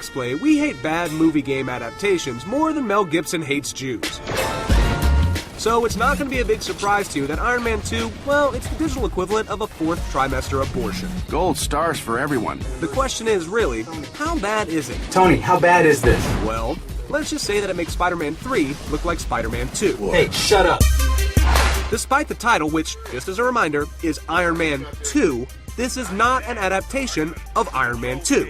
X-Play, we hate bad movie game adaptations more than Mel Gibson hates Jews. So it's not going to be a big surprise to you that Iron Man 2, well, it's the digital equivalent of a fourth trimester abortion. Gold stars for everyone. The question is, really, how bad is it? Tony, how bad is this? Well, let's just say that it makes Spider-Man 3 look like Spider-Man 2. Hey, shut up. Despite the title, which, just as a reminder, is Iron Man 2, this is not an adaptation of Iron Man 2.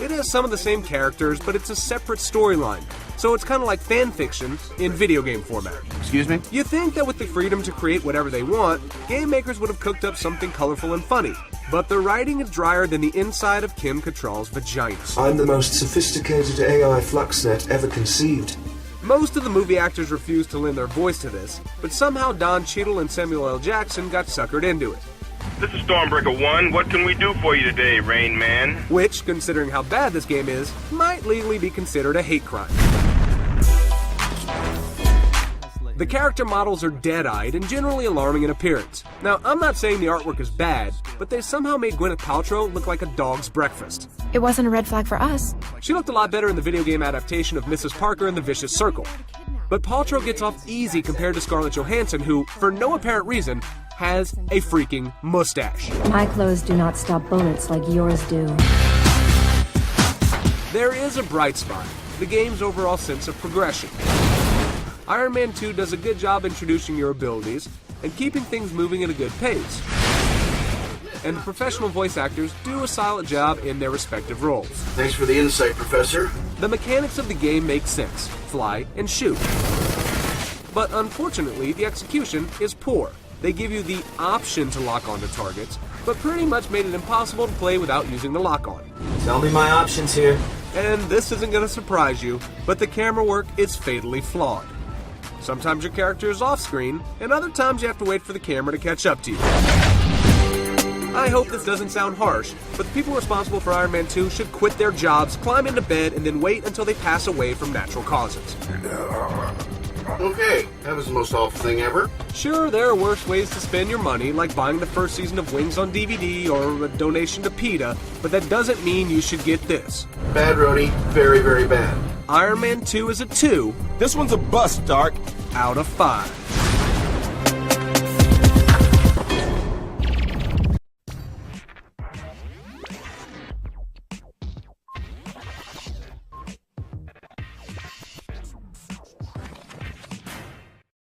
It has some of the same characters, but it's a separate storyline. So it's kind of like fan fiction in video game format. Excuse me? You think that with the freedom to create whatever they want, game makers would have cooked up something colorful and funny. But the writing is drier than the inside of Kim Cattrall's vagina. I'm the most sophisticated AI Fluxnet ever conceived. Most of the movie actors refused to lend their voice to this, but somehow Don Cheadle and Samuel L. Jackson got suckered into it. This is Stormbreaker 1. What can we do for you today, Rain Man? Which, considering how bad this game is, might legally be considered a hate crime. The character models are dead-eyed and generally alarming in appearance. Now, I'm not saying the artwork is bad, but they somehow made Gwyneth Paltrow look like a dog's breakfast. It wasn't a red flag for us. She looked a lot better in the video game adaptation of Mrs. Parker and the Vicious Circle. But Paltrow gets off easy compared to Scarlett Johansson, who, for no apparent reason, has a freaking mustache. My clothes do not stop bullets like yours do. There is a bright spot, the game's overall sense of progression. Iron Man 2 does a good job introducing your abilities and keeping things moving at a good pace. And the professional voice actors do a solid job in their respective roles. Thanks for the insight, Professor. The mechanics of the game make sense, fly and shoot. But unfortunately, the execution is poor. They give you the option to lock onto targets, but pretty much made it impossible to play without using the lock-on. Tell me my options here. And this isn't going to surprise you, but the camera work is fatally flawed. Sometimes your character is off-screen, and other times you have to wait for the camera to catch up to you. I hope this doesn't sound harsh, but the people responsible for Iron Man 2 should quit their jobs, climb into bed, and then wait until they pass away from natural causes. Okay, that was the most awful thing ever. Sure, there are worse ways to spend your money, like buying the first season of Wings on DVD or a donation to PETA, but that doesn't mean you should get this. Bad, Rhodey. Very, very bad. Iron Man 2 is a 2. This one's a bust, Stark. Out of 5.